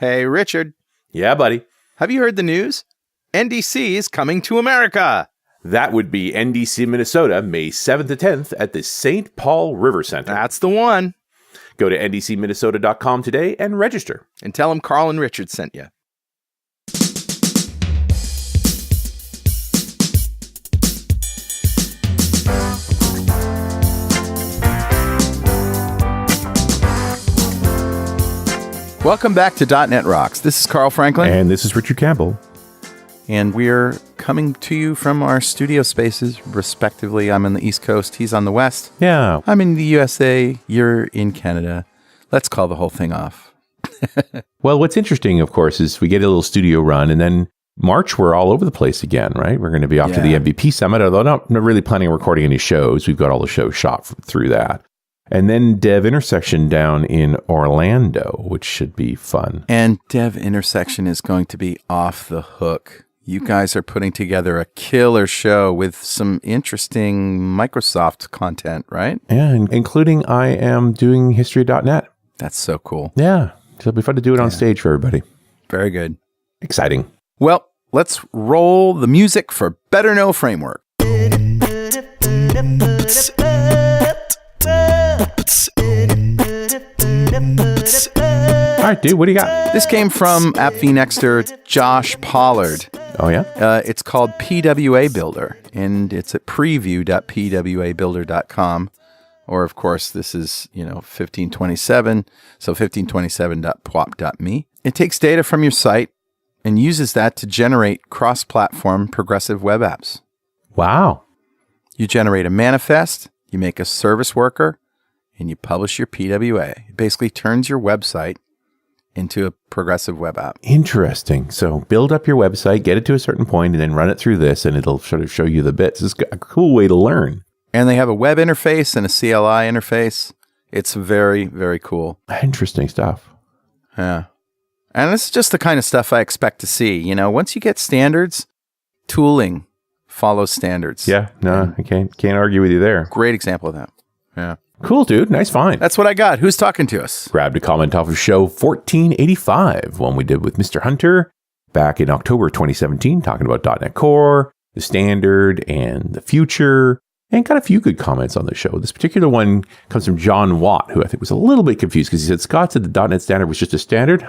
Hey, Richard. Yeah, buddy. Have you heard the news? NDC is coming to America. That would be NDC, Minnesota, May 7th to 10th at the St. Paul River Center. That's the one. Go to ndcminnesota.com today and register. And tell them Carl and Richard sent you. Welcome back to .NET Rocks. This is Carl Franklin. And this is Richard Campbell. And we're coming to you from our studio spaces, respectively. I'm on the East Coast. He's on the West. Yeah. I'm in the USA. You're in Canada. Let's call the whole thing off. Well, what's interesting, of course, is we get a little studio run, and then March, we're all over the place again, right? We're going to be off to the MVP Summit, although not really planning on recording any shows. We've got all the shows shot through that. And then Dev Intersection down in Orlando, which should be fun. And Dev Intersection is going to be off the hook. You guys are putting together a killer show with some interesting Microsoft content, right? Yeah, including I am doing history.net. That's so cool. Yeah, it'll be fun to do it on stage for everybody. Very good. Exciting. Well, let's roll the music for Better Know Framework. All right, dude, what do you got? This came from AppVNexter Josh Pollard. Oh, yeah? It's called PWA Builder, and it's at preview.pwabuilder.com. Or, of course, this is, 1527, so 1527.pwop.me. It takes data from your site and uses that to generate cross-platform progressive web apps. Wow. You generate a manifest, you make a service worker, and you publish your PWA. It basically turns your website into a progressive web app. Interesting. So build up your website, get it to a certain point, and then run it through this, and it'll sort of show you the bits. It's a cool way to learn. And they have a web interface and a CLI interface. It's very, very cool. Interesting stuff. Yeah. And this is just the kind of stuff I expect to see. Once you get standards, tooling follows standards. Yeah, no, I can't argue with you there. Great example of that. Yeah. Cool, dude. Nice find. That's what I got. Who's talking to us? Grabbed a comment off of show 1485, one we did with Mr. Hunter back in October 2017, talking about .NET Core, the standard, and the future, and got a few good comments on the show. This particular one comes from John Watt, who I think was a little bit confused because he said, Scott said the .NET standard was just a standard?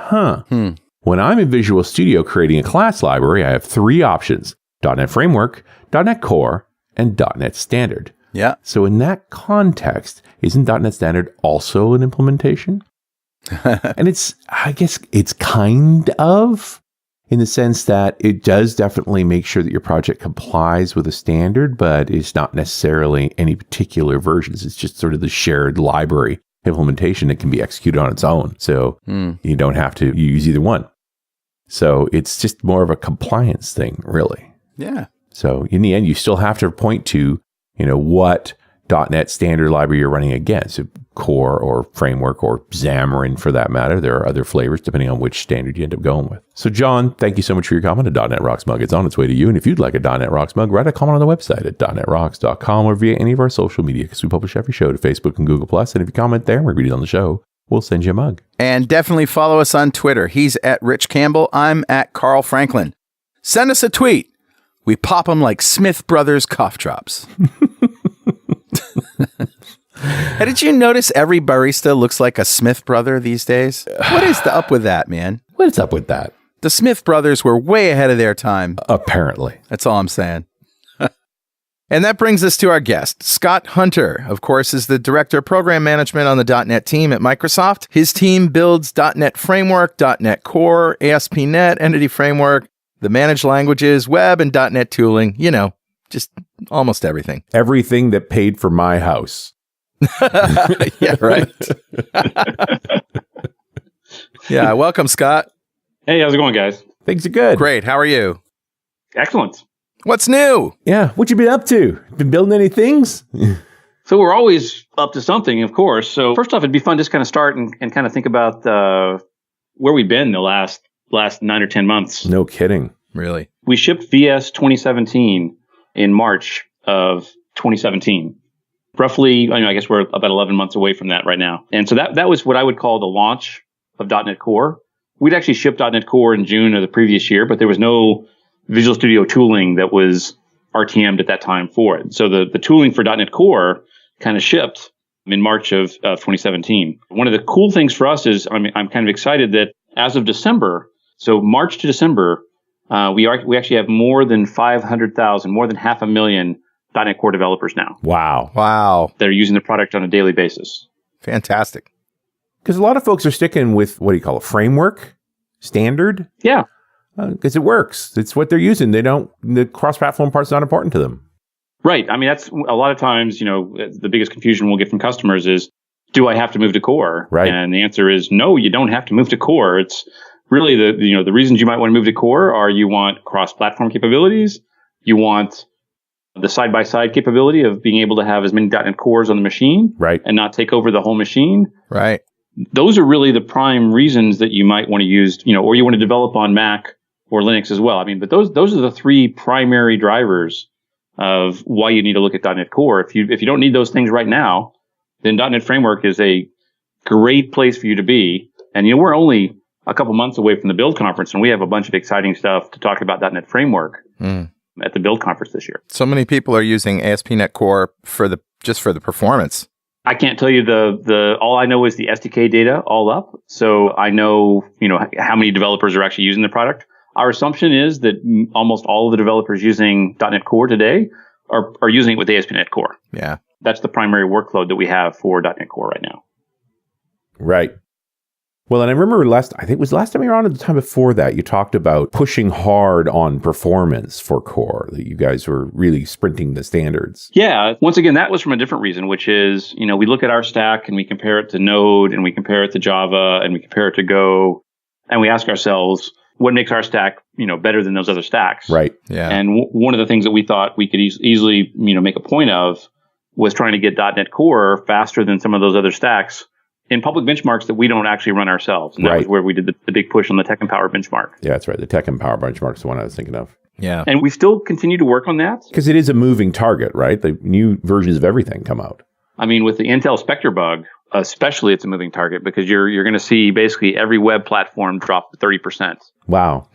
When I'm in Visual Studio creating a class library, I have three options: .NET Framework, .NET Core, and .NET Standard. Yeah. So in that context, isn't .NET Standard also an implementation? And I guess it's kind of, in the sense that it does definitely make sure that your project complies with a standard, but it's not necessarily any particular versions. It's just sort of the shared library implementation that can be executed on its own. So you don't have to use either one. So it's just more of a compliance thing, really. Yeah. So in the end, you still have to point to, what .NET standard library you're running against, so Core or Framework or Xamarin for that matter. There are other flavors depending on which standard you end up going with. So John, thank you so much for your comment. A .NET Rocks mug, it's on its way to you. And if you'd like a .NET Rocks mug, write a comment on the website at .NETRocks.com or via any of our social media, because we publish every show to Facebook and Google+. And if you comment there and we read it on the show, we'll send you a mug. And definitely follow us on Twitter. He's at Rich Campbell. I'm at Carl Franklin. Send us a tweet. We pop them like Smith Brothers cough drops. Hey, did you notice every barista looks like a Smith brother these days? What is up with that, man? What's up with that? The Smith brothers were way ahead of their time. Apparently. That's all I'm saying. And that brings us to our guest. Scott Hunter, of course, is the Director of Program Management on the .NET team at Microsoft. His team builds .NET Framework, .NET Core, ASP.NET, Entity Framework, the managed languages, web, and .NET tooling. Just almost everything. Everything that paid for my house. Yeah, right. Yeah, welcome, Scott. Hey, how's it going, guys? Things are good. Great. How are you? Excellent. What's new? Yeah, what you been up to? Been building any things? So we're always up to something, of course. So first off, it'd be fun just kind of start and kind of think about where we've been the last 9 or 10 months. No kidding. Really? We shipped VS 2017 in March of 2017. Roughly, I guess we're about 11 months away from that right now. And so that was what I would call the launch of .NET Core. we'd actually shipped .NET Core in June of the previous year, but there was no Visual Studio tooling that was RTM'd at that time for it. So the tooling for .NET Core kind of shipped in March of 2017. One of the cool things for us is I'm kind of excited that as of December, so March to December, we actually have more than 500,000, more than 500,000 .NET Core developers now. Wow. That are using the product on a daily basis. Fantastic. Because a lot of folks are sticking with, what do you call it, framework? Standard? Yeah. Because it works. It's what they're using. The cross-platform part's not important to them. Right. I mean, that's a lot of times, the biggest confusion we'll get from customers is, do I have to move to Core? Right. And the answer is no, you don't have to move to Core. It's really the reasons you might want to move to Core are you want cross-platform capabilities. You want the side-by-side capability of being able to have as many .NET Cores on the machine. Right. And not take over the whole machine. Right. Those are really the prime reasons that you might want to use, or you want to develop on Mac or Linux as well. I mean, but those are the three primary drivers of why you need to look at .NET Core. If you don't need those things right now, then .NET Framework is a great place for you to be. And we're only a couple months away from the Build Conference, and we have a bunch of exciting stuff to talk about .NET Framework at the Build Conference this year. So many people are using ASP.NET Core for the performance. I can't tell you all I know is the SDK data all up. So I know, how many developers are actually using the product. Our assumption is that almost all of the developers using .NET Core today are using it with ASP.NET Core. Yeah. That's the primary workload that we have for .NET Core right now. Right. Well, and I remember last time you were on, at the time before that, you talked about pushing hard on performance for Core, that you guys were really sprinting the standards. Yeah. Once again, that was from a different reason, which is, we look at our stack and we compare it to Node and we compare it to Java and we compare it to Go, and we ask ourselves, what makes our stack, better than those other stacks? Right. Yeah. And one of the things that we thought we could easily, make a point of was trying to get .NET Core faster than some of those other stacks in public benchmarks that we don't actually run ourselves. And that was where we did the big push on the Tech Empower benchmark. Yeah, that's right. The Tech Empower benchmark is the one I was thinking of. Yeah. And we still continue to work on that. Because it is a moving target, right? The new versions of everything come out. I mean, with the Intel Spectre bug, especially it's a moving target because you're going to see basically every web platform drop 30%. Wow.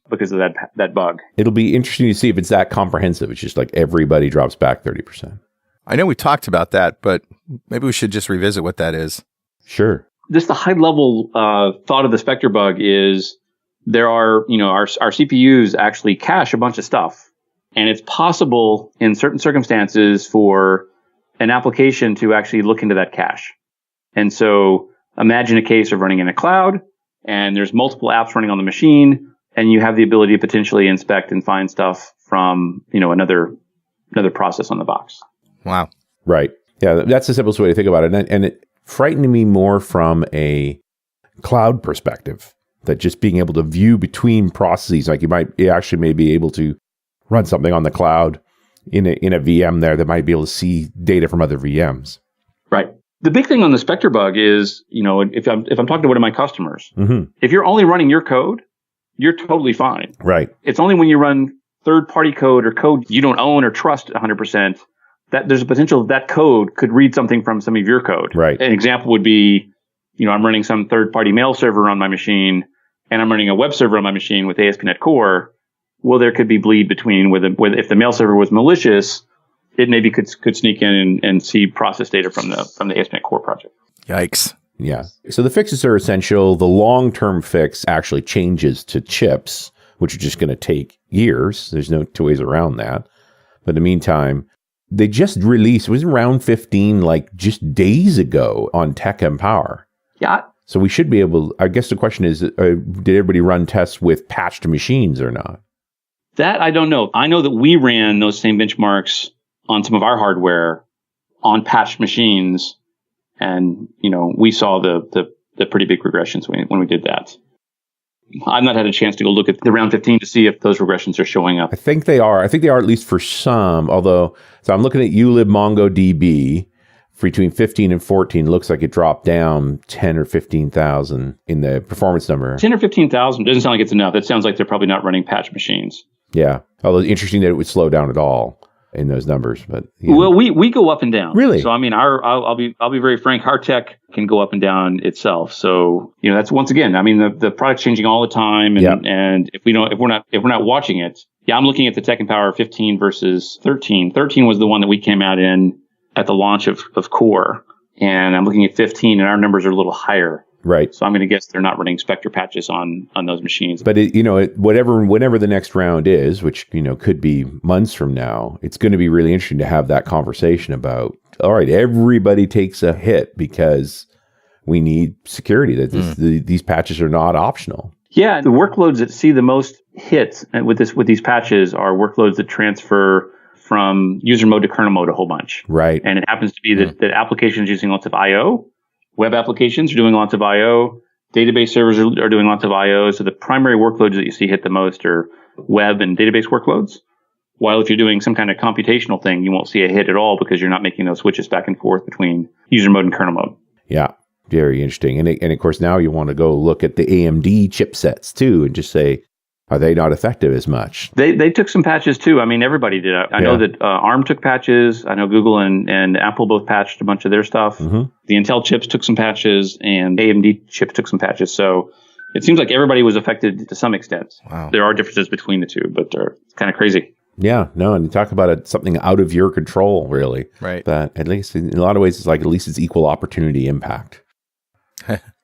Because of that bug. It'll be interesting to see if it's that comprehensive. It's just like everybody drops back 30%. I know we talked about that, but maybe we should just revisit what that is. Sure. Just the high level thought of the Spectre bug is there are, our CPUs actually cache a bunch of stuff. And it's possible in certain circumstances for an application to actually look into that cache. And so imagine a case of running in a cloud and there's multiple apps running on the machine and you have the ability to potentially inspect and find stuff from, another process on the box. Wow. Right. Yeah, that's the simplest way to think about it. And it frightened me more from a cloud perspective, that just being able to view between processes, like you actually may be able to run something on the cloud in a VM there that might be able to see data from other VMs. Right. The big thing on the Spectre bug is, if I'm talking to one of my customers, if you're only running your code, you're totally fine. Right. It's only when you run third-party code or code you don't own or trust 100% that there's a potential that code could read something from some of your code. Right. An example would be, I'm running some third-party mail server on my machine, and I'm running a web server on my machine with ASP.NET Core. Well, there could be bleed between with if the mail server was malicious, it maybe could sneak in and see process data from the ASP.NET Core project. Yikes. Yeah. So the fixes are essential. The long-term fix actually changes to chips, which are just going to take years. There's no two ways around that. But in the meantime, they just released, it was round 15, like just days ago on Tech Empower. Yeah. So we should be able, I guess the question is, did everybody run tests with patched machines or not? That I don't know. I know that we ran those same benchmarks on some of our hardware on patched machines. And, we saw the pretty big regressions when we did that. I've not had a chance to go look at the round 15 to see if those regressions are showing up. I think they are. I think they are at least for some, although, so I'm looking at ULib MongoDB between 15 and 14. Looks like it dropped down 10 or 15,000 in the performance number. 10 or 15,000 doesn't sound like it's enough. That sounds like they're probably not running patch machines. Yeah. Although interesting that it would slow down at all. in those numbers. But well, we go up and down. Really? So I mean, I'll be very frank. Our tech can go up and down itself. So that's once again. I mean, the product's changing all the time, and if we're not watching it, I'm looking at the Tech and Power 15 versus 13. 13 was the one that we came out in at the launch of Core, and I'm looking at 15, and our numbers are a little higher. Right. So I'm going to guess they're not running Spectre patches on those machines. But whenever the next round is, which could be months from now, it's going to be really interesting to have that conversation about. All right, everybody takes a hit because we need security. That these patches are not optional. Yeah, the workloads that see the most hits with these patches are workloads that transfer from user mode to kernel mode a whole bunch. Right. And it happens to be that applications using lots of I/O. Web applications are doing lots of I/O. Database servers are doing lots of I/O. So the primary workloads that you see hit the most are web and database workloads. While if you're doing some kind of computational thing, you won't see a hit at all because you're not making those switches back and forth between user mode and kernel mode. Yeah, very interesting. And of course, now you want to go look at the AMD chipsets too and just say, are they not effective as much? They took some patches too. I mean, everybody did. I know that ARM took patches. I know Google and Apple both patched a bunch of their stuff. Mm-hmm. The Intel chips took some patches, and AMD chips took some patches. So it seems like everybody was affected to some extent. Wow. There are differences between the two, but they're kind of crazy. Yeah, no, and you talk about something out of your control, really. Right. But at least in a lot of ways, it's like at least it's equal opportunity impact.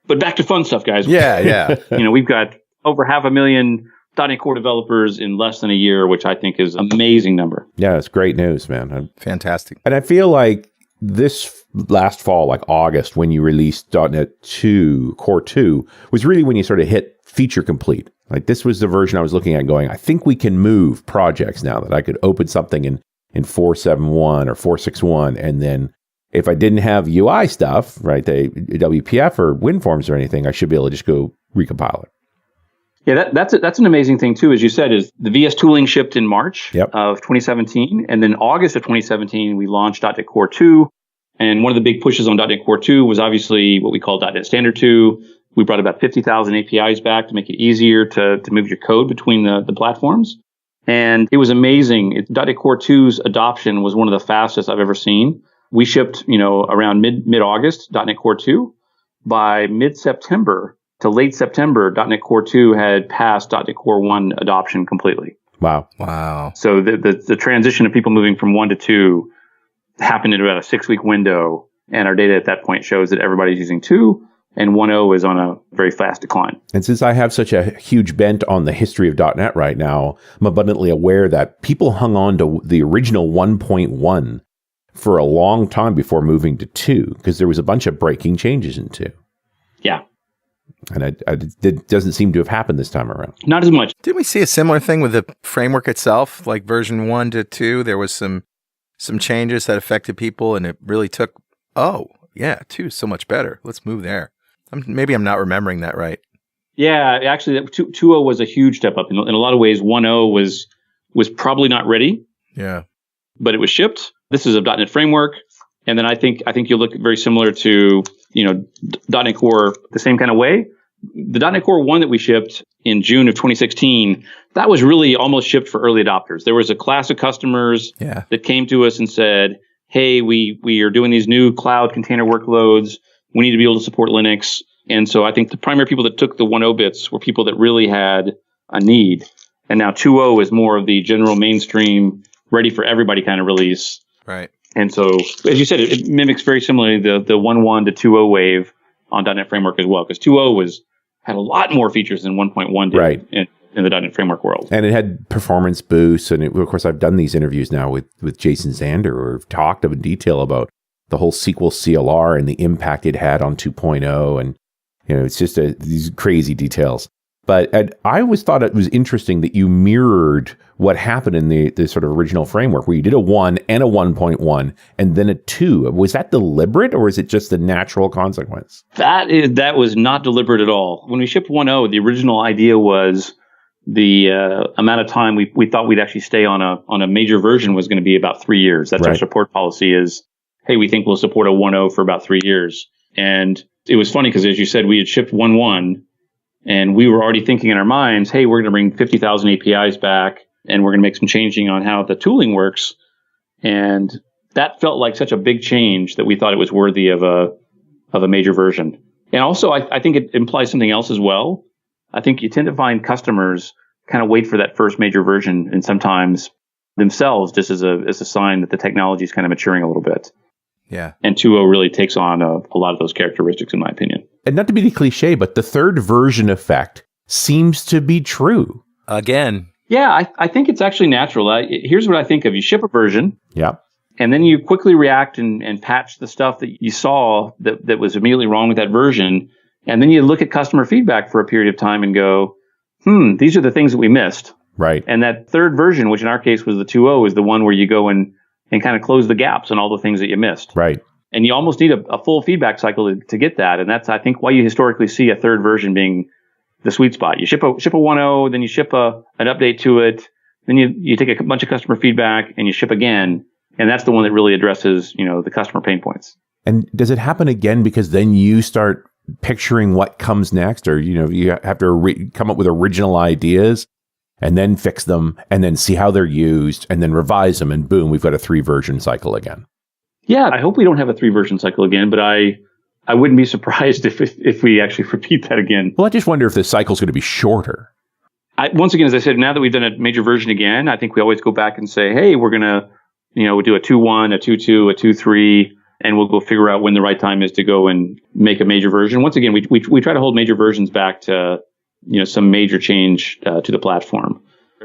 But back to fun stuff, guys. Yeah. We've got over 500,000 .NET Core developers in less than a year, which I think is an amazing number. Yeah, it's great news, man. Fantastic. And I feel like this last fall, like August, when you released .NET 2, Core 2, was really when you sort of hit feature complete. Like this was the version I was looking at going, I think we can move projects now, that I could open something in 4.7.1 or 4.6.1, and then if I didn't have UI stuff, right, the WPF or WinForms or anything, I should be able to just go recompile it. Yeah, that's an amazing thing too. As you said, is the VS tooling shipped in March of 2017, and then August of 2017 we launched .NET Core 2. And one of the big pushes on .NET Core 2 was obviously what we call .NET Standard 2. We brought about 50,000 APIs back to make it easier to move your code between the platforms, and it was amazing. .NET Core 2's adoption was one of the fastest I've ever seen. We shipped around mid-August .NET Core 2. By mid-September to late September, .NET Core 2 had passed .NET Core 1 adoption completely. Wow. So the transition of people moving from 1 to 2 happened in about a 6-week window, and our data at that point shows that everybody's using 2, and 1.0 is on a very fast decline. And since I have such a huge bent on the history of .NET right now, I'm abundantly aware that people hung on to the original 1.1 for a long time before moving to 2, because there was a bunch of breaking changes in 2. Yeah. And it doesn't seem to have happened this time around. Not as much. Didn't we see a similar thing with the framework itself? Like version 1 to 2, there was some changes that affected people, and it really took, 2 is so much better. Let's move there. Maybe I'm not remembering that right. Yeah, actually, 2.0 was a huge step up. In a lot of ways, 1.0 was probably not ready. Yeah. But it was shipped. This is a .NET framework. And then I think you'll look very similar to, .NET Core the same kind of way. The .NET Core 1 that we shipped in June of 2016, that was really almost shipped for early adopters. There was a class of customers that came to us and said, hey, we are doing these new cloud container workloads. We need to be able to support Linux. And so I think the primary people that took the 1.0 bits were people that really had a need. And now 2.0 is more of the general mainstream, ready for everybody kind of release. Right. And so, as you said, it mimics very similarly the 1.1 to 2.0 wave on .NET Framework as well, because 2.0 had a lot more features than 1.1 did in the .NET Framework world. And it had performance boosts. And of course, I've done these interviews now with Jason Zander, where we've talked in detail about the whole SQL CLR and the impact it had on 2.0. And, it's just these crazy details. But I always thought it was interesting that you mirrored what happened in the sort of original framework, where you did a 1 and a 1.1 and then a 2. Was that deliberate, or is it just a natural consequence? That was not deliberate at all. When we shipped 1.0, the original idea was the amount of time we thought we'd actually stay on a major version was going to be about 3 years. That's our support policy is, hey, we think we'll support a 1.0 for about 3 years. And it was funny because, as you said, we had shipped 1.1. And we were already thinking in our minds, hey, we're going to bring 50,000 APIs back, and we're going to make some changing on how the tooling works. And that felt like such a big change that we thought it was worthy of a major version. And also, I think it implies something else as well. I think you tend to find customers kind of wait for that first major version, and sometimes themselves just as a sign that the technology is kind of maturing a little bit. Yeah. And 2.0 really takes on a lot of those characteristics, in my opinion. And not to be the cliche, but the third version effect seems to be true. Again. Yeah, I think it's actually natural. Here's what I think of. You ship a version. Yeah. And then you quickly react and patch the stuff that you saw that was immediately wrong with that version. And then you look at customer feedback for a period of time and go, these are the things that we missed. Right. And that third version, which in our case was the 2.0, is the one where you go and kind of close the gaps on all the things that you missed. Right. And you almost need a full feedback cycle to get that. And that's, I think, why you historically see a third version being the sweet spot. You ship a 1.0, then you ship an update to it. Then you take a bunch of customer feedback and you ship again. And that's the one that really addresses, the customer pain points. And does it happen again because then you start picturing what comes next, or, you have to come up with original ideas and then fix them and then see how they're used and then revise them, and boom, we've got a 3-version cycle again. Yeah, I hope we don't have a 3-version cycle again, but I wouldn't be surprised if we actually repeat that again. Well, I just wonder if the cycle's going to be shorter. Once again, as I said, now that we've done a major version again, I think we always go back and say, hey, we're going to, we'll do a 2.1, a 2.2, a 2.3, and we'll go figure out when the right time is to go and make a major version. Once again, we try to hold major versions back to, some major change to the platform.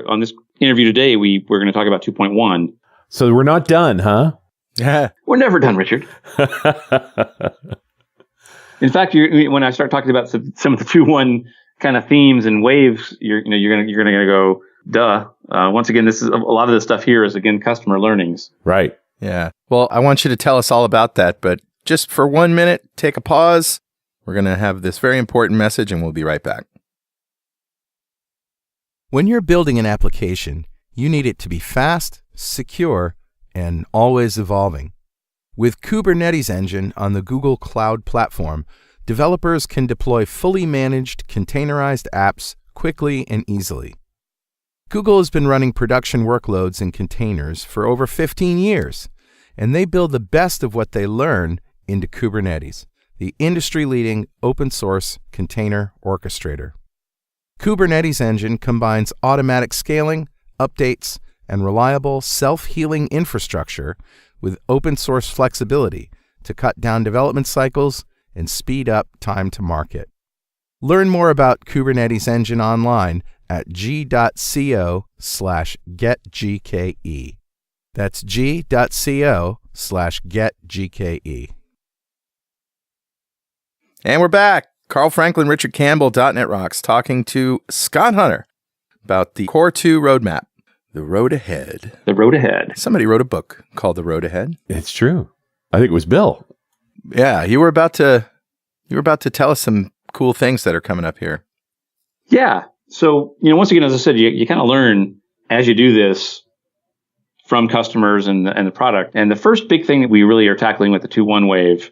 On this interview today, we're going to talk about 2.1. So we're not done, huh? Yeah. We're never done, Richard. In fact, when I start talking about some of the 2.1 kind of themes and waves, you're gonna go, duh. Once again, this is a lot of the stuff here is again customer learnings. Right. Yeah. Well, I want you to tell us all about that, but just for 1 minute, take a pause. We're going to have this very important message, and we'll be right back. When you're building an application, you need it to be fast, secure, and always evolving. With Kubernetes Engine on the Google Cloud Platform, developers can deploy fully managed, containerized apps quickly and easily. Google has been running production workloads in containers for over 15 years, and they build the best of what they learn into Kubernetes, the industry-leading open-source container orchestrator. Kubernetes Engine combines automatic scaling, updates, and reliable self-healing infrastructure with open-source flexibility to cut down development cycles and speed up time to market. Learn more about Kubernetes Engine online at g.co/getgke. That's g.co/getgke. And we're back. Carl Franklin, Richard Campbell, .NET Rocks, talking to Scott Hunter about the Core 2 roadmap. The road ahead. The road ahead. Somebody wrote a book called The Road Ahead. It's true. I think it was Bill. Yeah, you were about to tell us some cool things that are coming up here. Yeah. So, once again, as I said, you kind of learn as you do this from customers and the product. And the first big thing that we really are tackling with the 2.1 wave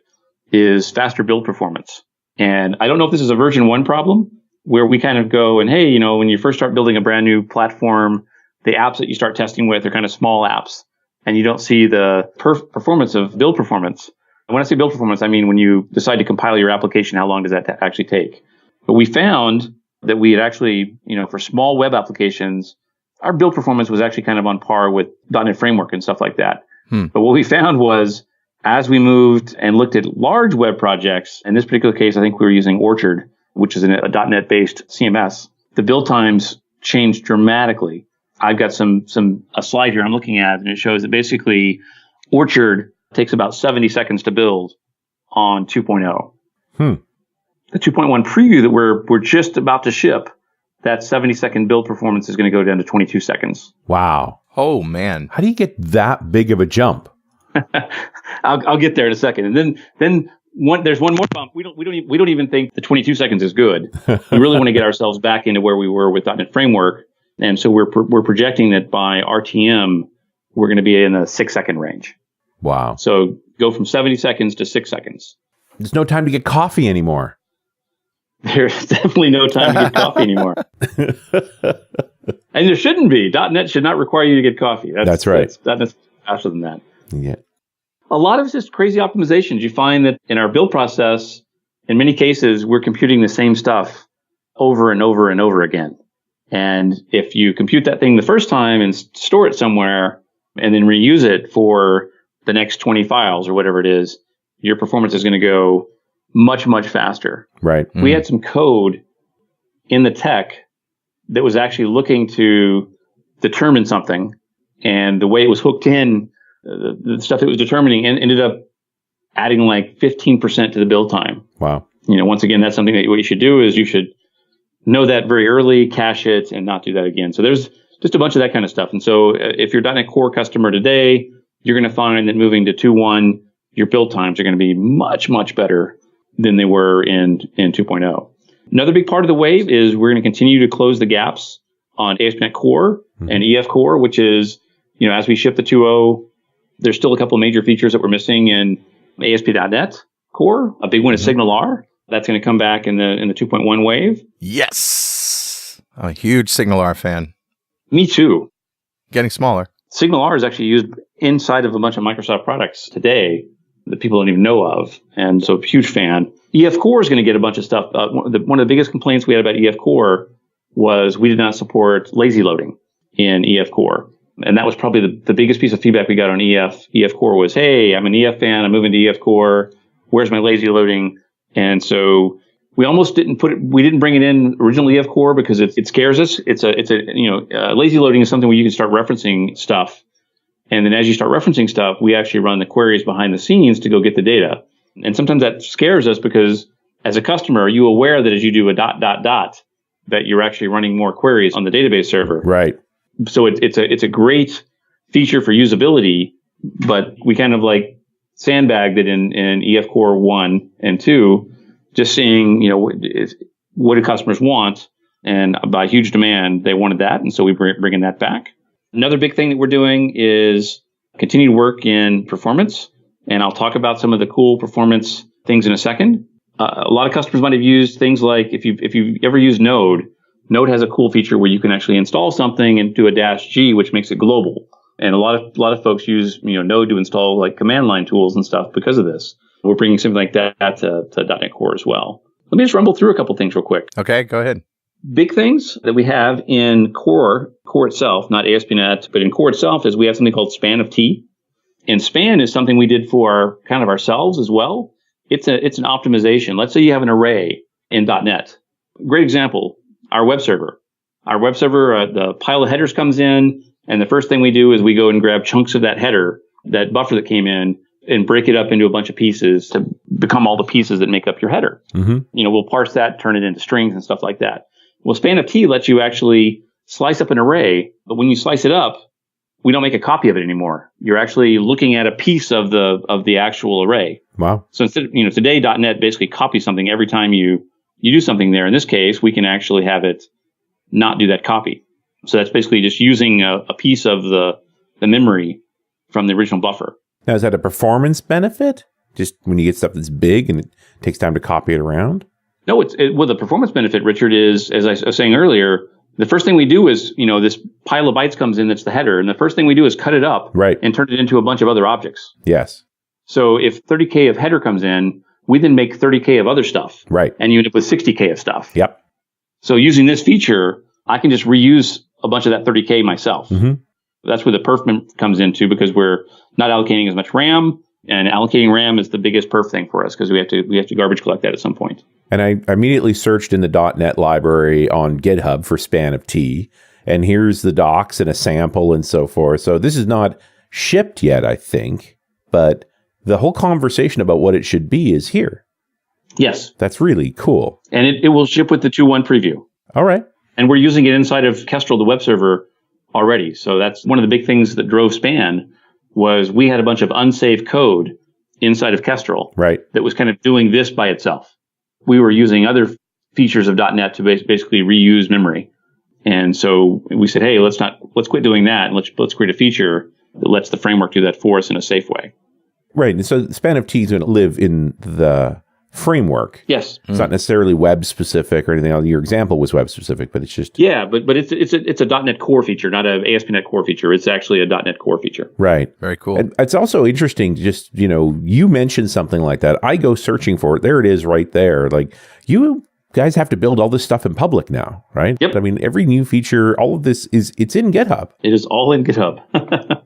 is faster build performance. And I don't know if this is a version 1 problem where we kind of go and, hey, when you first start building a brand new platform, the apps that you start testing with are kind of small apps, and you don't see the performance of build performance. And when I say build performance, I mean when you decide to compile your application, how long does that actually take? But we found that we had actually, for small web applications, our build performance was actually kind of on par with .NET Framework and stuff like that. But what we found was, as we moved and looked at large web projects, in this particular case, I think we were using Orchard, which is a .NET-based CMS, the build times changed dramatically. I've got a slide here I'm looking at, and it shows that basically Orchard takes about 70 seconds to build on 2.0. The 2.1 preview that we're just about to ship, that 70-second build performance is going to go down to 22 seconds. Wow. Oh, man. How do you get that big of a jump? I'll get there in a second. And then there's one more bump. We don't even think the 22 seconds is good. We really want to get ourselves back into where we were with .NET Framework. And so we're projecting that by RTM, we're going to be in the 6-second range. Wow. So go from 70 seconds to 6 seconds. There's no time to get coffee anymore. There's definitely no time to get coffee anymore. And there shouldn't be. .NET should not require you to get coffee. That's right. That's faster than that. Yeah. A lot of it's just crazy optimizations. You find that in our build process, in many cases, we're computing the same stuff over and over and over again. And if you compute that thing the first time and store it somewhere and then reuse it for the next 20 files or whatever it is, your performance is going to go much, much faster. Right. We had some code in the tech that was actually looking to determine something, and the way it was hooked in, the stuff it was determining ended up adding like 15% to the build time. Wow. Once again, that's something that what you should do is you should know that very early, cache it, and not do that again. So there's just a bunch of that kind of stuff. And so if you're a .NET Core customer today, you're going to find that moving to 2.1, your build times are going to be much, much better than they were in 2.0. Another big part of the wave is we're going to continue to close the gaps on ASP.NET Core and EF Core, which is, as we ship the 2.0, there's still a couple of major features that we're missing in ASP.NET Core. A big one is SignalR. That's going to come back in the 2.1 wave. Yes. I'm a huge SignalR fan. Me too. Getting smaller. SignalR is actually used inside of a bunch of Microsoft products today that people don't even know of. And so huge fan. EF Core is going to get a bunch of stuff. One of the biggest complaints we had about EF Core was we did not support lazy loading in EF Core. And that was probably the biggest piece of feedback we got on EF Core was, hey, I'm an EF fan. I'm moving to EF Core. Where's my lazy loading? And so we almost didn't we didn't bring it in original EF Core because it scares us. Lazy loading is something where you can start referencing stuff. And then as you start referencing stuff, we actually run the queries behind the scenes to go get the data. And sometimes that scares us because as a customer, are you aware that as you do a ... that you're actually running more queries on the database server? Right. So it's a great feature for usability, but we kind of like sandbagged it in EF Core 1 and 2, just seeing, what do customers want? And by huge demand, they wanted that. And so we bringing that back. Another big thing that we're doing is continue to work in performance. And I'll talk about some of the cool performance things in a second. A lot of customers might have used things like if you've ever used Node, Node has a cool feature where you can actually install something and do a -G, which makes it global. And a lot of folks use Node to install like command line tools and stuff because of this. We're bringing something like that to .NET Core as well. Let me just rumble through a couple things real quick. Okay, go ahead. Big things that we have in Core itself, not ASP.NET, but in Core itself is we have something called Span of T. And Span is something we did for kind of ourselves as well. It's an optimization. Let's say you have an array in .NET. Great example, our web server. Our web server, the pile of headers comes in, and the first thing we do is we go and grab chunks of that header, that buffer that came in, and break it up into a bunch of pieces to become all the pieces that make up your header. Mm-hmm. We'll parse that, turn it into strings and stuff like that. Well, Span of T lets you actually slice up an array, but when you slice it up, we don't make a copy of it anymore. You're actually looking at a piece of the actual array. Wow. So instead, today .NET basically copies something every time you do something there. In this case, we can actually have it not do that copy. So that's basically just using a piece of the memory from the original buffer. Now, is that a performance benefit? Just when you get stuff that's big and it takes time to copy it around? No, well, the performance benefit, Richard, is, as I was saying earlier, the first thing we do is, this pile of bytes comes in that's the header, and the first thing we do is cut it up and turn it into a bunch of other objects. Yes. So if 30K of header comes in, we then make 30K of other stuff. Right. And you end up with 60K of stuff. Yep. So using this feature, I can just reuse a bunch of that 30K myself. Mm-hmm. That's where the perf comes into, because we're not allocating as much RAM, and allocating RAM is the biggest perf thing for us because we have to garbage collect that at some point. And I immediately searched in the .NET library on GitHub for Span of T, and here's the docs and a sample and so forth. So this is not shipped yet, I think, but the whole conversation about what it should be is here. Yes. That's really cool. And it will ship with the 2.1 preview. All right. And we're using it inside of Kestrel, the web server, already. So that's one of the big things that drove Span was we had a bunch of unsaved code inside of Kestrel that was kind of doing this by itself. We were using other features of .NET to basically reuse memory. And so we said, hey, let's quit doing that. And let's create a feature that lets the framework do that for us in a safe way. Right. And so Span of T is going to live in the framework. Yes. It's not necessarily web specific or anything else. Your example was web specific, but it's just Yeah, but it's a .NET Core feature, not a ASP.NET Core feature. It's actually a .NET Core feature. right. Very cool. And it's also interesting. Just you mentioned something like that. I go searching for it. There it is, right there. Like you guys have to build all this stuff in public now, right? Yep. I mean, every new feature, all of this it's in GitHub. It is all in GitHub.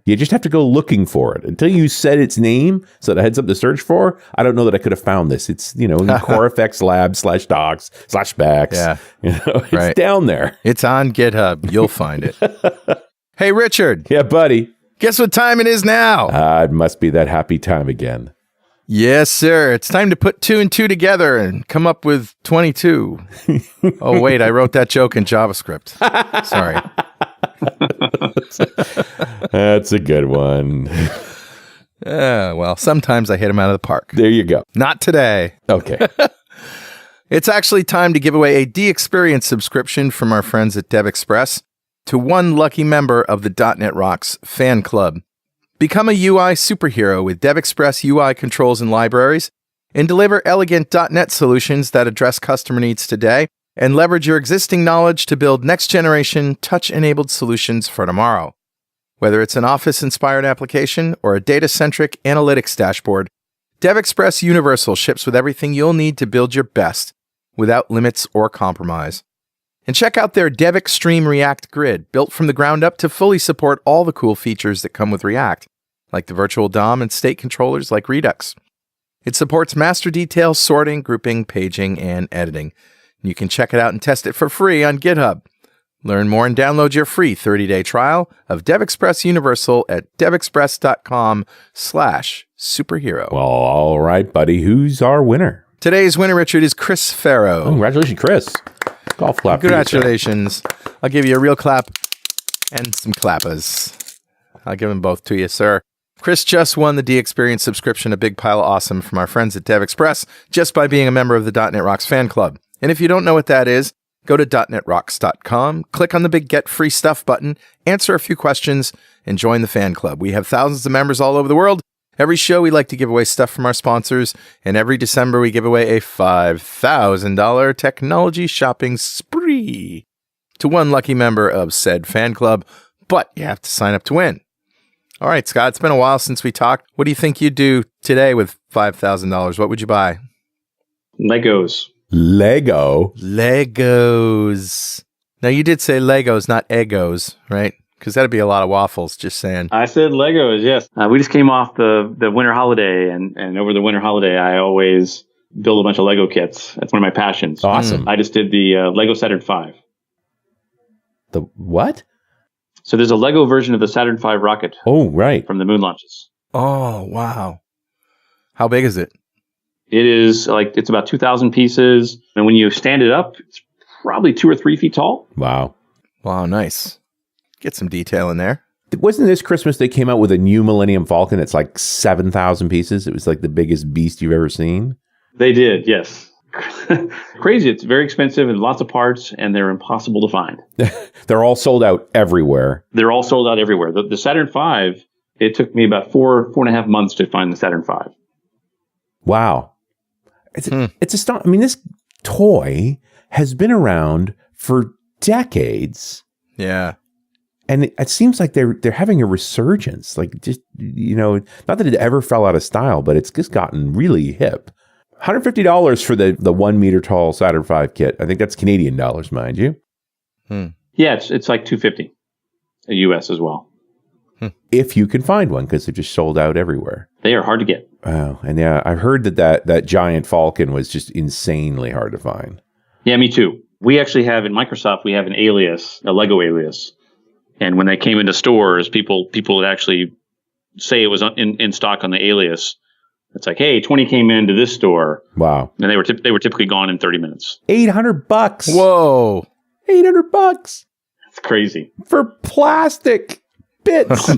You just have to go looking for it until you said its name, so that I had something to search for. I don't know that I could have found this. It's in CoreFX Lab/docs/backs. Yeah. It's Right. down there. It's on GitHub. You'll find it. Hey, Richard, Yeah, buddy. guess what time it is now? It must be that happy time again. Yes, sir. It's time to put 2 and 2 together and come up with 22. Oh, wait, I wrote that joke in JavaScript. Sorry. That's a good one. Well, sometimes I hit him out of the park. There you go. Not today. Okay. It's actually time to give away a DXperience subscription from our friends at DevExpress to one lucky member of the .NET Rocks fan club. Become a UI superhero with DevExpress UI controls and libraries, and deliver elegant .NET solutions that address customer needs today, and leverage your existing knowledge to build next-generation touch-enabled solutions for tomorrow. Whether it's an Office-inspired application or a data-centric analytics dashboard, DevExpress Universal ships with everything you'll need to build your best, without limits or compromise. And check out their DevExtreme React Grid, built from the ground up to fully support all the cool features that come with React, like the virtual DOM and state controllers like Redux. It supports master detail, sorting, grouping, paging, and editing. You can check it out and test it for free on GitHub. Learn more and download your free 30-day trial of DevExpress Universal at devexpress.com/superhero. Well, all right, buddy. Who's our winner? Today's winner, Richard, is Chris Farrow. Congratulations, Chris. Golf clap. for you, sir. Congratulations. I'll give you a real clap and some clappers. I'll give them both to you, sir. Chris just won the DXperience subscription, a big pile of awesome from our friends at DevExpress, just by being a member of the .NET Rocks fan club. And if you don't know what that is, go to .NETRocks.com, click on the big Get Free Stuff button, answer a few questions, and join the fan club. We have thousands of members all over the world. Every show, we like to give away stuff from our sponsors, and every December, we give away a $5,000 technology shopping spree to one lucky member of said fan club, but you have to sign up to win. All right, Scott, it's been a while since we talked. What do you think you'd do today with $5,000? What would you buy? Legos. Lego. Legos. Now, you did say Legos, not Egos, right? Because that'd be a lot of waffles, just saying. I said Legos, yes. We just came off the winter holiday, and over the winter holiday, I always build a bunch of Lego kits. That's one of my passions. Awesome. I just did the Lego Saturn V. The what? So there's a Lego version of the Saturn V rocket Oh, right. from the moon launches. Oh, wow. How big is it? It is it's about 2,000 pieces. And when you stand it up, it's probably 2 or 3 feet tall. Wow. Wow, nice. Get some detail in there. Wasn't this Christmas they came out with a new Millennium Falcon that's like 7,000 pieces? It was like the biggest beast you've ever seen. They did, yes. Crazy. It's very expensive and lots of parts, and they're impossible to find. They're all sold out everywhere. They're all sold out everywhere. The Saturn V, it took me about 4.5 months to find the Saturn V. Wow. It's astonishing. I mean, this toy has been around for decades. Yeah. And it seems like they're having a resurgence. Like, just, not that it ever fell out of style, but it's just gotten really hip. $150 for the 1 meter tall Saturn V kit. I think that's Canadian dollars, mind you. Yeah, it's like $250 US as well. If you can find one, because they're just sold out everywhere. They are hard to get. Wow. And yeah, I've heard that giant Falcon was just insanely hard to find. Yeah, me too. We actually have in Microsoft, we have an alias, a Lego alias. And when they came into stores, people would actually say it was in stock on the alias. It's like, hey, 20 came into this store. Wow. And they were typically gone in 30 minutes. $800. Whoa. $800 It's crazy. for plastic bits.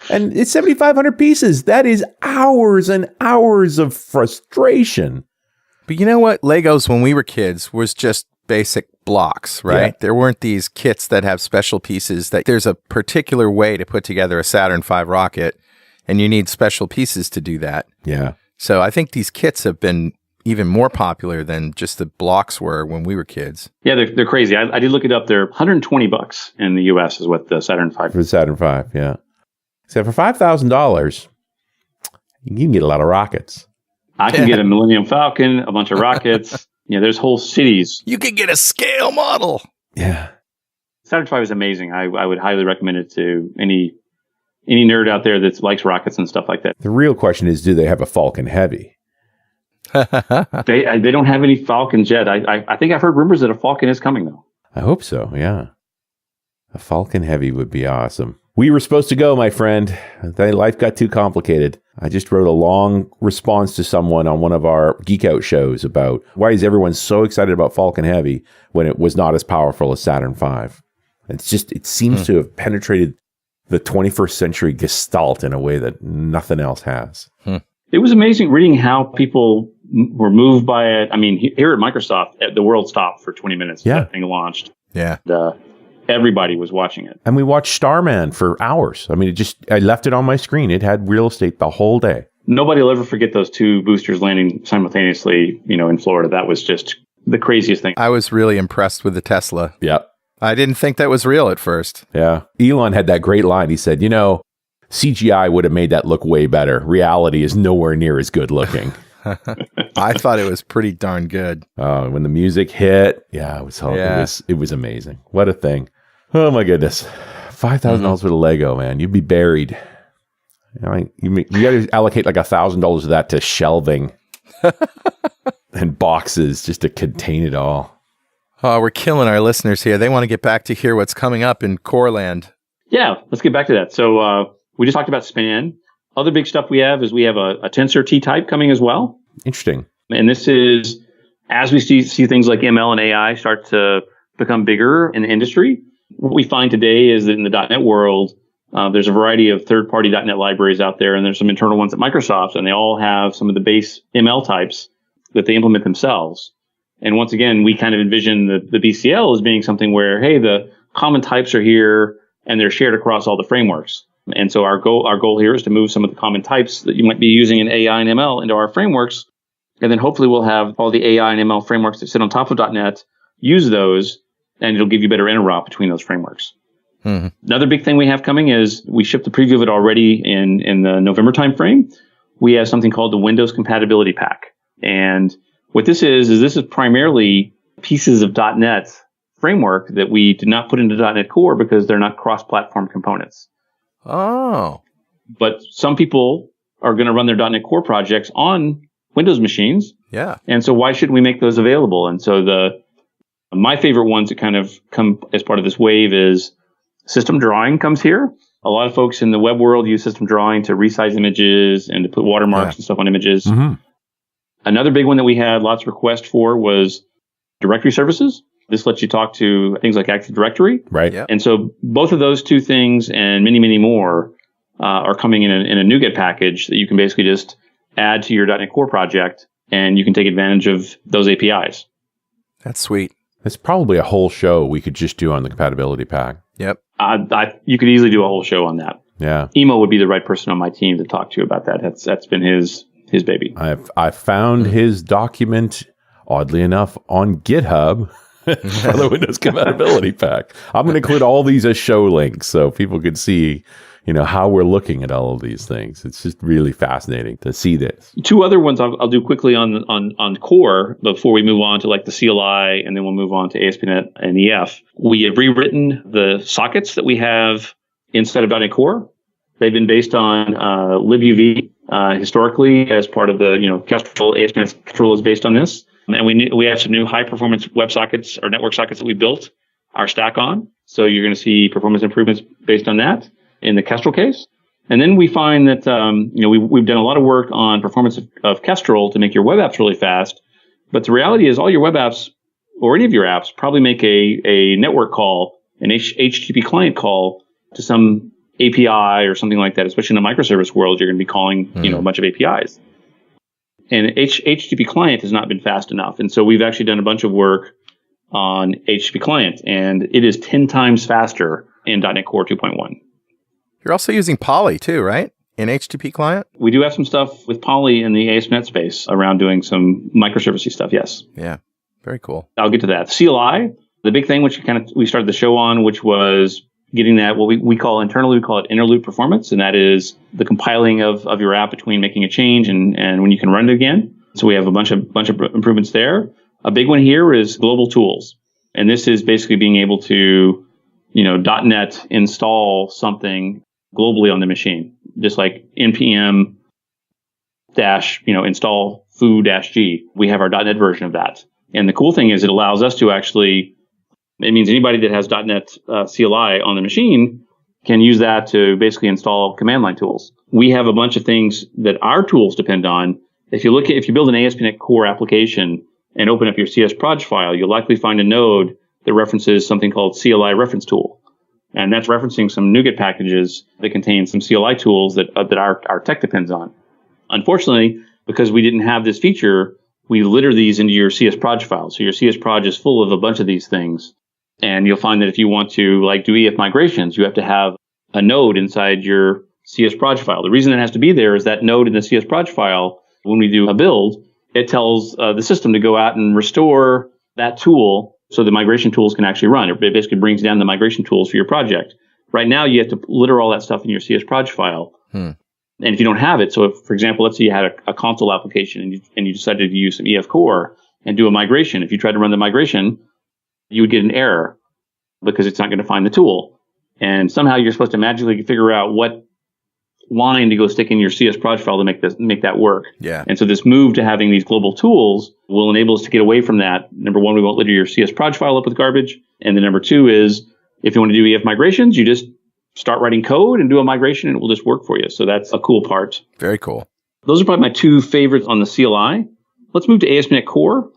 And it's 7,500 pieces. That is hours and hours of frustration. But you know what? Legos, when we were kids, was just basic blocks, right? Yeah. There weren't these kits that have special pieces that there's a particular way to put together a Saturn V rocket, and you need special pieces to do that. Yeah. So I think these kits have been even more popular than just the blocks were when we were kids. Yeah, they're crazy. I did look it up. They're $120 in the US is what the Saturn V. For the Saturn V, yeah. So for $5,000, you can get a lot of rockets. I can get a Millennium Falcon, a bunch of rockets. There's whole cities. You could get a scale model. Yeah. Saturn V is amazing. I would highly recommend it to any nerd out there that likes rockets and stuff like that. The real question is, do they have a Falcon Heavy? They don't have any Falcons yet. I think I've heard rumors that a Falcon is coming, though. I hope so, yeah. A Falcon Heavy would be awesome. We were supposed to go, my friend. Life got too complicated. I just wrote a long response to someone on one of our Geek Out shows about why is everyone so excited about Falcon Heavy when it was not as powerful as Saturn V. It seems to have penetrated the 21st century gestalt in a way that nothing else has. It was amazing reading how people were moved by it. I mean, here at Microsoft, the world stopped for 20 minutes when that thing launched. Yeah. Everybody was watching it. And we watched Starman for hours. I mean, I left it on my screen. It had real estate the whole day. Nobody will ever forget those two boosters landing simultaneously, in Florida. That was just the craziest thing. I was really impressed with the Tesla. Yep. I didn't think that was real at first. Yeah. Elon had that great line. He said, CGI would have made that look way better. Reality is nowhere near as good looking. I thought it was pretty darn good. When the music hit, it was amazing. What a thing. Oh my goodness. $5,000 for the Lego, man. You'd be buried. You got to allocate like $1,000 of that to shelving and boxes just to contain it all. Oh, we're killing our listeners here. They want to get back to hear what's coming up in Core Land. Yeah, let's get back to that. So we just talked about SPAN. Other big stuff we have is we have a Tensor T-Type coming as well. Interesting. And this is, as we see things like ML and AI start to become bigger in the industry, what we find today is that in the .NET world, there's a variety of third-party .NET libraries out there, and there's some internal ones at Microsoft, and they all have some of the base ML types that they implement themselves. And once again, we kind of envision the BCL as being something where, hey, the common types are here, and they're shared across all the frameworks. And so our goal here is to move some of the common types that you might be using in AI and ML into our frameworks. And then hopefully we'll have all the AI and ML frameworks that sit on top of .NET, use those, and it'll give you better interop between those frameworks. Mm-hmm. Another big thing we have coming is we shipped the preview of it already in the November timeframe. We have something called the Windows Compatibility Pack. And what this is primarily pieces of .NET framework that we did not put into .NET Core because they're not cross-platform components. Oh. But some people are going to run their .NET Core projects on Windows machines. Yeah. And so why shouldn't we make those available? And so my favorite ones that kind of come as part of this wave is System Drawing comes here. A lot of folks in the web world use System Drawing to resize images and to put watermarks and stuff on images. Mm-hmm. Another big one that we had lots of requests for was directory services. This lets you talk to things like Active Directory. Right. Yep. And so both of those two things and many, many more are coming in a NuGet package that you can basically just add to your .NET Core project, and you can take advantage of those APIs. That's sweet. That's probably a whole show we could just do on the compatibility pack. Yep. You could easily do a whole show on that. Yeah. Emo would be the right person on my team to talk to about that. That's been his baby. I found his document, oddly enough, on GitHub. For the Windows Compatibility Pack. I'm going to include all these as show links so people can see, how we're looking at all of these things. It's just really fascinating to see this. Two other ones I'll do quickly on Core before we move on to like the CLI, and then we'll move on to ASP.NET and EF. We have rewritten the sockets that we have inside of .NET Core. They've been based on libuv historically as part of the Kestrel. ASP.NET Kestrel is based on this. And we have some new high-performance WebSockets or network sockets that we built our stack on. So you're going to see performance improvements based on that in the Kestrel case. And then we find that we've done a lot of work on performance of Kestrel to make your web apps really fast. But the reality is all your web apps or any of your apps probably make a network call, an HTTP client call to some API or something like that. Especially in the microservice world, you're going to be calling a bunch of APIs. And HTTP client has not been fast enough. And so we've actually done a bunch of work on HTTP client, and it is 10 times faster in .NET Core 2.1. You're also using Poly too, right? in HTTP client? We do have some stuff with Poly in the ASP.NET space around doing some microservice stuff, yes. Yeah, very cool. I'll get to that. CLI, the big thing, which we started the show on, which was getting that, what we call internally, we call it interloop performance, and that is the compiling of your app between making a change and when you can run it again. So we have a bunch of improvements there. A big one here is global tools. And this is basically being able to, .NET install something globally on the machine, just like npm install foo-g. We have our .NET version of that. And the cool thing is it allows us to actually, it means anybody that has .NET CLI on the machine can use that to basically install command line tools. We have a bunch of things that our tools depend on. If you build an ASP.NET Core application and open up your CS project file, you'll likely find a node that references something called CLI reference tool. And that's referencing some NuGet packages that contain some CLI tools that our tech depends on. Unfortunately, because we didn't have this feature, we litter these into your CS project file. So your CS project is full of a bunch of these things. And you'll find that if you want to do EF migrations, you have to have a node inside your CS project file. The reason it has to be there is that node in the CS project file, when we do a build, it tells the system to go out and restore that tool so the migration tools can actually run. It basically brings down the migration tools for your project. Right now, you have to litter all that stuff in your CS project file. And if you don't have it, so if, for example, let's say you had a console application and you decided to use some EF Core and do a migration. If you tried to run the migration, you would get an error because it's not going to find the tool. And somehow you're supposed to magically figure out what line to go stick in your CS project file to make that work. Yeah. And so this move to having these global tools will enable us to get away from that. Number one, we won't litter your CS project file up with garbage. And then number two is if you want to do EF migrations, you just start writing code and do a migration and it will just work for you. So that's a cool part. Very cool. Those are probably my two favorites on the CLI. Let's move to ASP.NET Core.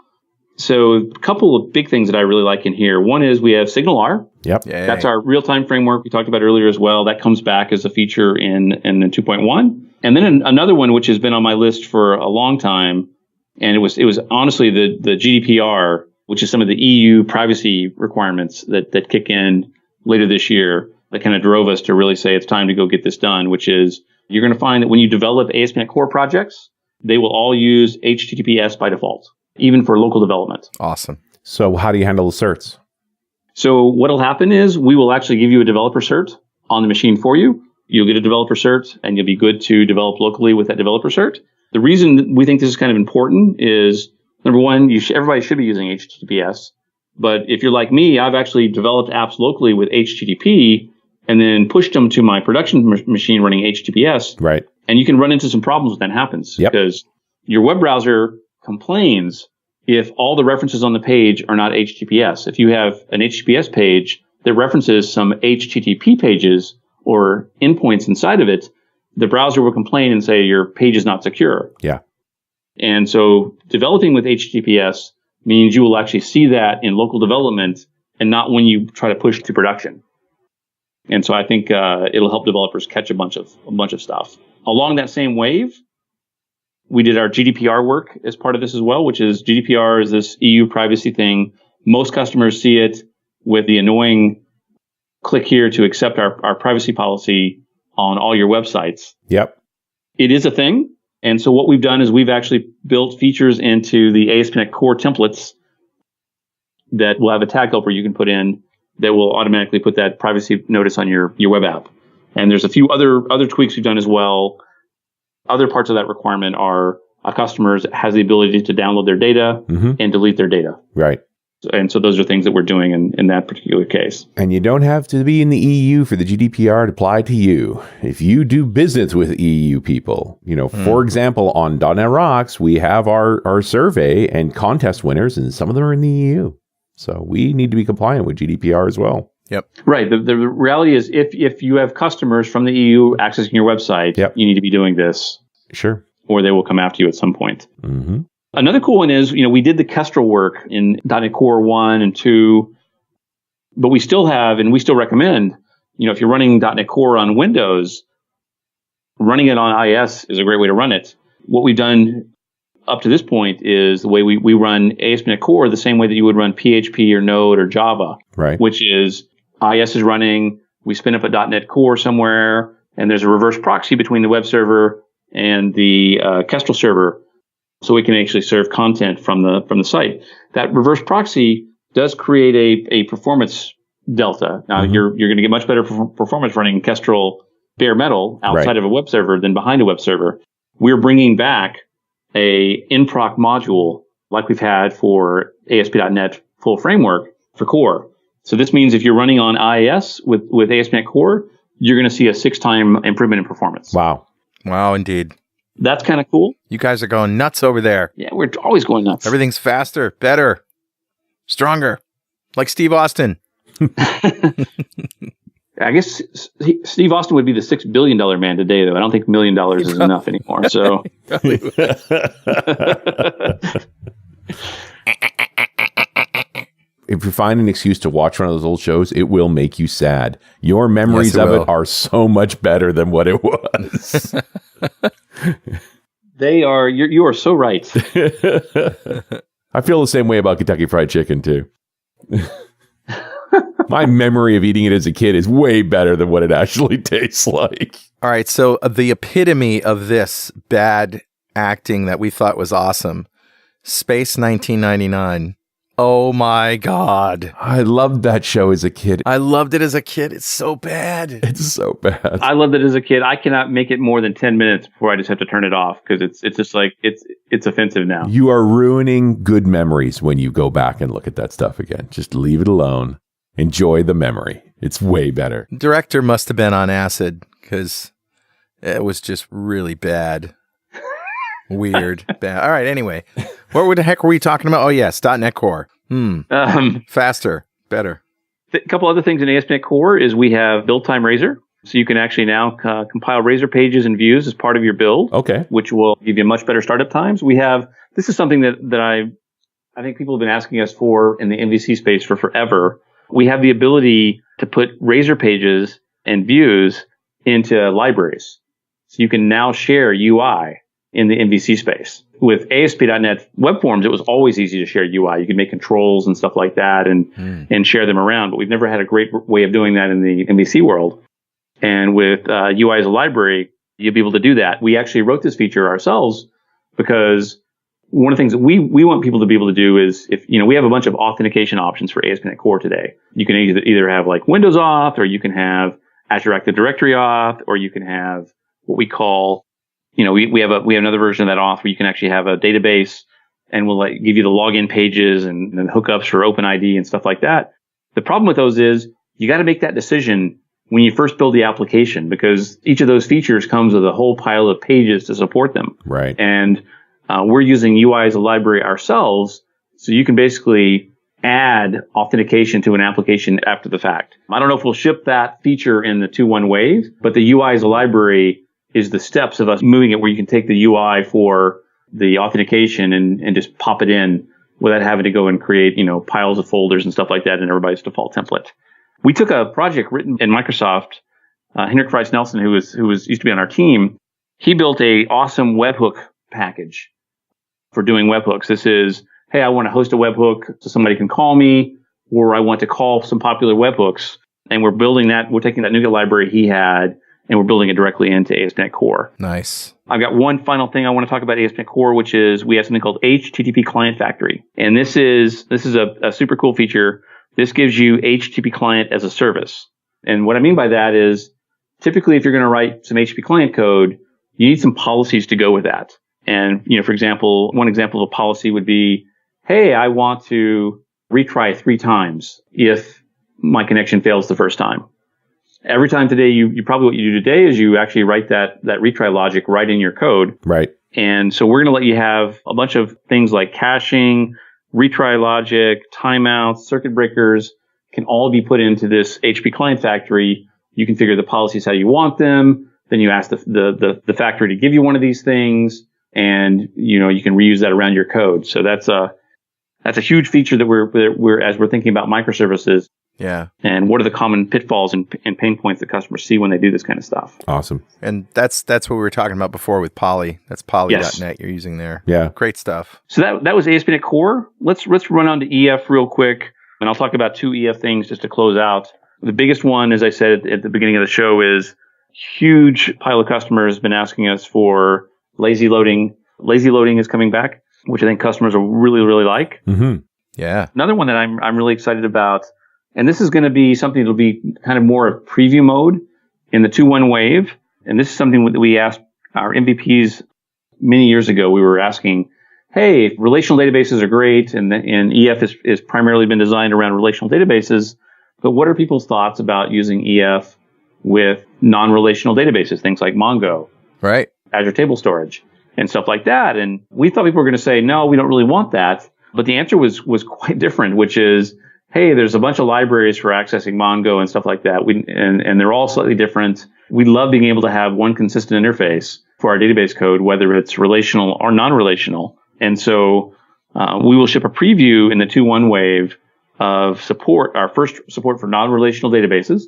So a couple of big things that I really like in here. One is we have SignalR. Yep. Yay. That's our real-time framework we talked about earlier as well. That comes back as a feature in the 2.1. And then another one, which has been on my list for a long time, and it was honestly the GDPR, which is some of the EU privacy requirements that kick in later this year that kind of drove us to really say it's time to go get this done, which is you're going to find that when you develop ASP.NET Core projects, they will all use HTTPS by default, even for local development. Awesome. So how do you handle the certs? So what'll happen is we will actually give you a developer cert on the machine for you. You'll get a developer cert and you'll be good to develop locally with that developer cert. The reason we think this is kind of important is, number one, everybody should be using HTTPS. But if you're like me, I've actually developed apps locally with HTTP and then pushed them to my production machine running HTTPS. Right. And you can run into some problems when that happens. Yep. Because your web browser complains if all the references on the page are not HTTPS. If you have an HTTPS page that references some HTTP pages or endpoints inside of it, the browser will complain and say your page is not secure. Yeah. And so developing with HTTPS means you will actually see that in local development and not when you try to push to production. And so I think it'll help developers catch a bunch of stuff. Along that same wave, we did our GDPR work as part of this as well, which is GDPR is this EU privacy thing. Most customers see it with the annoying click here to accept our privacy policy on all your websites. Yep. It is a thing. And so what we've done is we've actually built features into the ASP.NET Core templates that will have a tag helper you can put in that will automatically put that privacy notice on your web app. And there's a few other tweaks we've done as well. Other parts of that requirement are a customer has the ability to download their data and delete their data. Right. And so those are things that we're doing in that particular case. And you don't have to be in the EU for the GDPR to apply to you. If you do business with EU people, for example, on .NET Rocks, we have our survey and contest winners, and some of them are in the EU. So we need to be compliant with GDPR as well. Yep. Right. The reality is if you have customers from the EU accessing your website, you need to be doing this. Sure. Or they will come after you at some point. Mm-hmm. Another cool one is, we did the Kestrel work in .NET Core 1 and 2, but we still have, and we still recommend, if you're running .NET Core on Windows, running it on IIS is a great way to run it. What we've done up to this point is the way we run ASP.NET Core the same way that you would run PHP or Node or Java, right? Which is IIS is running, we spin up a .NET Core somewhere, and there's a reverse proxy between the web server and the Kestrel server, so we can actually serve content from the site. That reverse proxy does create a performance delta. Now you're going to get much better performance running Kestrel bare metal outside of a web server than behind a web server. We're bringing back a nproc module like we've had for ASP.NET full framework for core. So this means if you're running on IIS with ASP.NET Core, you're going to see a 6-time improvement in performance. Wow. Wow, indeed. That's kind of cool. You guys are going nuts over there. Yeah, we're always going nuts. Everything's faster, better, stronger, like Steve Austin. I guess Steve Austin would be the $6 billion man today, though. I don't think $1 million is enough anymore. So, if you find an excuse to watch one of those old shows, it will make you sad. Your memories of it are so much better than what it was. They are. You are so right. I feel the same way about Kentucky Fried Chicken too. My memory of eating it as a kid is way better than what it actually tastes like. All right, so the epitome of this bad acting that we thought was awesome, Space 1999. Oh my God. I loved that show as a kid. I loved it as a kid. It's so bad. It's so bad. I loved it as a kid. I cannot make it more than 10 minutes before I just have to turn it off because it's just like it's offensive now. You are ruining good memories when you go back and look at that stuff again. Just leave it alone. Enjoy the memory. It's way better. Director must have been on acid because it was just really bad. Weird. Bad. All right, anyway. What the heck were we talking about? Oh, yes, .NET Core. Faster, better. A couple other things in ASP.NET Core is we have build time Razor. So you can actually now compile Razor pages and views as part of your build. Okay. Which will give you much better startup times. This is something that I think people have been asking us for in the MVC space for forever. We have the ability to put Razor pages and views into libraries. So you can now share UI in the MVC space. With ASP.NET Web Forms, it was always easy to share UI. You could make controls and stuff like that and share them around, but we've never had a great way of doing that in the MVC world. And with UI as a library, you'll be able to do that. We actually wrote this feature ourselves because one of the things that we want people to be able to do is we have a bunch of authentication options for ASP.NET Core today. You can either have like Windows Auth, or you can have Azure Active Directory Auth, or you can have what we call, we have another version of that auth where you can actually have a database and we'll give you the login pages and hookups for OpenID and stuff like that. The problem with those is you got to make that decision when you first build the application because each of those features comes with a whole pile of pages to support them. Right. And we're using UI as a library ourselves, so you can basically add authentication to an application after the fact. I don't know if we'll ship that feature in the 2.1 wave, but the UI as a library is the steps of us moving it where you can take the UI for the authentication and just pop it in without having to go and create, piles of folders and stuff like that in everybody's default template. We took a project written in Microsoft. Henrik Freiss Nelson, who used to be on our team, he built a awesome webhook package for doing webhooks. This is, hey, I want to host a webhook so somebody can call me, or I want to call some popular webhooks. And we're building that. We're taking that NuGet library he had, and we're building it directly into ASP.NET Core. Nice. I've got one final thing I want to talk about ASP.NET Core, which is we have something called HTTP Client Factory. And this is a super cool feature. This gives you HTTP client as a service. And what I mean by that is typically if you're going to write some HTTP client code, you need some policies to go with that. And, for example, one example of a policy would be, hey, I want to retry 3 times if my connection fails the first time. Every time today, you probably what you do today is you actually write that retry logic right in your code. Right. And so we're going to let you have a bunch of things like caching, retry logic, timeouts, circuit breakers can all be put into this HTTP client factory. You configure the policies how you want them. Then you ask the factory to give you one of these things, and you can reuse that around your code. So that's a huge feature that we're as we're thinking about microservices. Yeah. And what are the common pitfalls and pain points that customers see when they do this kind of stuff? Awesome. And that's what we were talking about before with Poly. That's poly.net Yes. you're using there. Yeah. Great stuff. So that was ASP.NET Core. Let's run on to EF real quick, and I'll talk about 2 EF things just to close out. The biggest one, as I said at the beginning of the show, is huge pile of customers been asking us for lazy loading. Lazy loading is coming back, which I think customers will really, really like. Mm-hmm. Yeah. Another one that I'm really excited about, and this is going to be something that'll be kind of more of preview mode in the 2.1 wave. And this is something that we asked our MVPs many years ago. We were asking, hey, relational databases are great, and EF is primarily been designed around relational databases, but what are people's thoughts about using EF with non-relational databases, things like Mongo, Right. Azure Table Storage, and stuff like that? And we thought people were going to say, no, we don't really want that. But the answer was quite different, which is, hey, there's a bunch of libraries for accessing Mongo and stuff like that. And they're all slightly different. We love being able to have one consistent interface for our database code, whether it's relational or non-relational. And so we will ship a preview in the 2.1 wave of support, our first support for non-relational databases.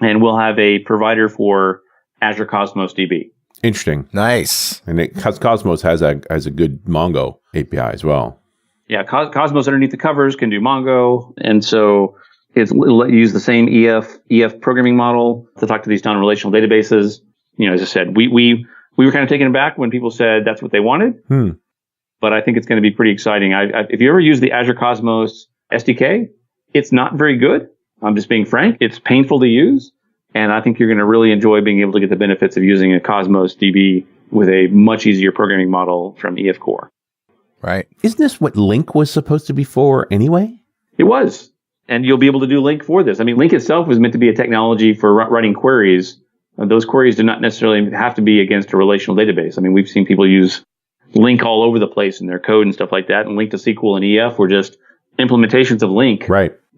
And we'll have a provider for Azure Cosmos DB. Interesting. Nice. And Cosmos has a good Mongo API as well. Yeah, Cosmos underneath the covers can do Mongo. And so it'll use the same EF programming model to talk to these non-relational databases. As I said, we were kind of taken aback when people said that's what they wanted. But I think it's going to be pretty exciting. If you ever use the Azure Cosmos SDK, it's not very good. I'm just being frank. It's painful to use. And I think you're going to really enjoy being able to get the benefits of using a Cosmos DB with a much easier programming model from EF Core. Right. Isn't this what Link was supposed to be for anyway? It was. And you'll be able to do Link for this. I mean, Link itself was meant to be a technology for writing queries. Those queries do not necessarily have to be against a relational database. I mean, we've seen people use Link all over the place in their code and stuff like that. And Link to SQL and EF were just implementations of Link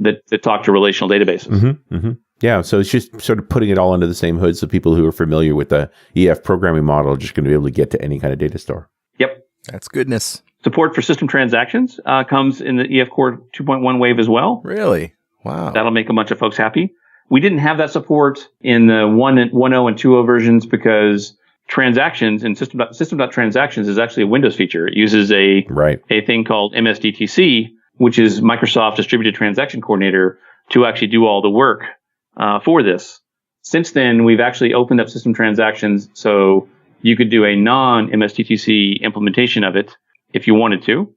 that talk to relational databases. Mm-hmm, mm-hmm. Yeah, so it's just sort of putting it all under the same hood so people who are familiar with the EF programming model are just going to be able to get to any kind of data store. Yep. That's goodness. Support for system transactions comes in the EF Core 2.1 wave as well. Really? Wow. That'll make a bunch of folks happy. We didn't have that support in the 1.0 and 2.0 versions because transactions and system.transactions is actually a Windows feature. It uses a thing called MSDTC, which is Microsoft Distributed Transaction Coordinator, to actually do all the work for this. Since then, we've actually opened up system transactions so you could do a non-MSDTC implementation of it if you wanted to.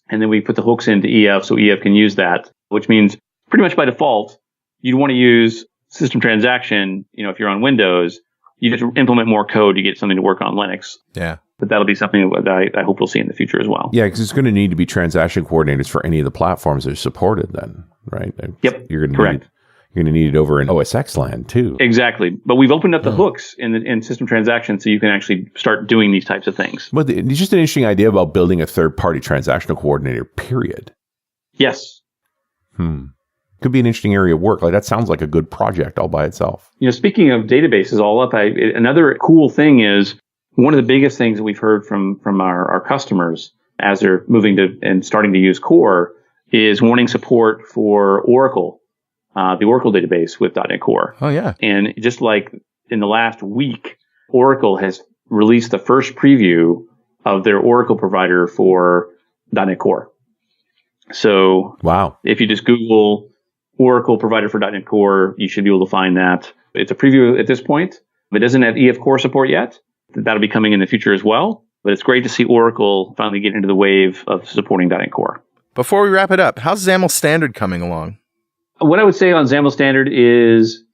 And then we put the hooks into EF so EF can use that, which means pretty much by default, you'd want to use system transaction. If you're on Windows, you just implement more code to get something to work on Linux. Yeah. But that'll be something that I hope we'll see in the future as well. Yeah, because it's going to need to be transaction coordinators for any of the platforms that are supported then, right? Yep, you're going to correct. You're going to need it over in OS X land too. Exactly. But we've opened up the hooks in system transactions so you can actually start doing these types of things. But it's just an interesting idea about building a third-party transactional coordinator, period. Yes. Could be an interesting area of work. Like that sounds like a good project all by itself. Speaking of databases all up, another cool thing is one of the biggest things that we've heard from our customers as they're moving to and starting to use Core is wanting support for Oracle. The Oracle database with .NET Core. Oh, yeah. And just like in the last week, Oracle has released the first preview of their Oracle provider for .NET Core. So wow, if you just Google Oracle provider for .NET Core, you should be able to find that. It's a preview at this point. It doesn't have EF Core support yet. That'll be coming in the future as well. But it's great to see Oracle finally get into the wave of supporting .NET Core. Before we wrap it up, how's XAML Standard coming along? What I would say on XAML Standard is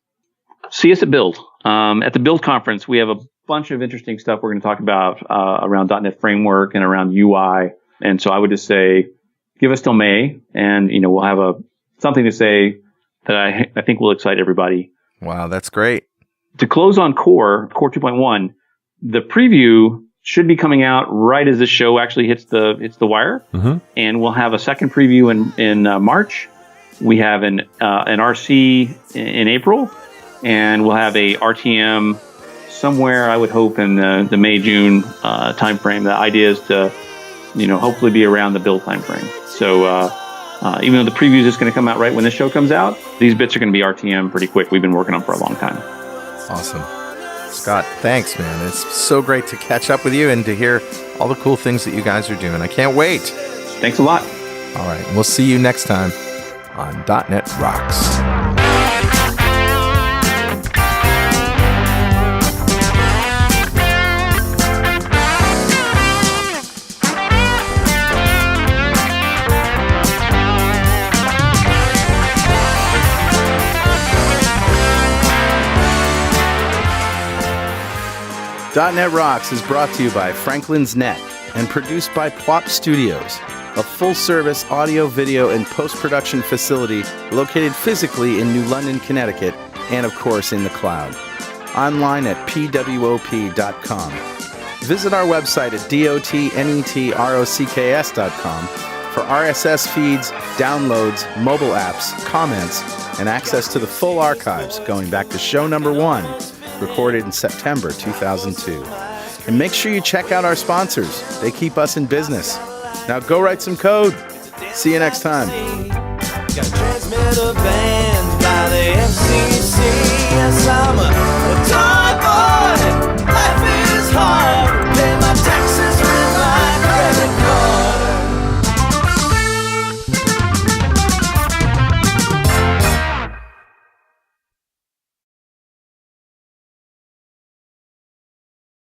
see us at Build. At the Build conference, we have a bunch of interesting stuff we're going to talk about around .NET Framework and around UI. And so I would just say, give us till May, and we'll have something to say that I think will excite everybody. Wow, that's great. To close on Core 2.1, the preview should be coming out right as this show actually hits the wire, and we'll have a second preview in March. We have an RC in April, and we'll have a RTM somewhere, I would hope, in the May-June timeframe. The idea is to, hopefully be around the build timeframe. So even though the preview is just going to come out right when this show comes out, these bits are going to be RTM pretty quick. We've been working on them for a long time. Awesome. Scott, thanks, man. It's so great to catch up with you and to hear all the cool things that you guys are doing. I can't wait. Thanks a lot. All right. We'll see you next time on .NET Rocks. .NET Rocks is brought to you by Franklin's Net and produced by Plop Studios, a full-service audio, video, and post-production facility located physically in New London, Connecticut, and of course in the cloud. Online at pwop.com. Visit our website at dotnetrocks.com for RSS feeds, downloads, mobile apps, comments, and access to the full archives going back to show number 1, recorded in September 2002. And make sure you check out our sponsors. They keep us in business. Now go write some code. See you next time. Transmitter banned by the FCC. Yes, I'm a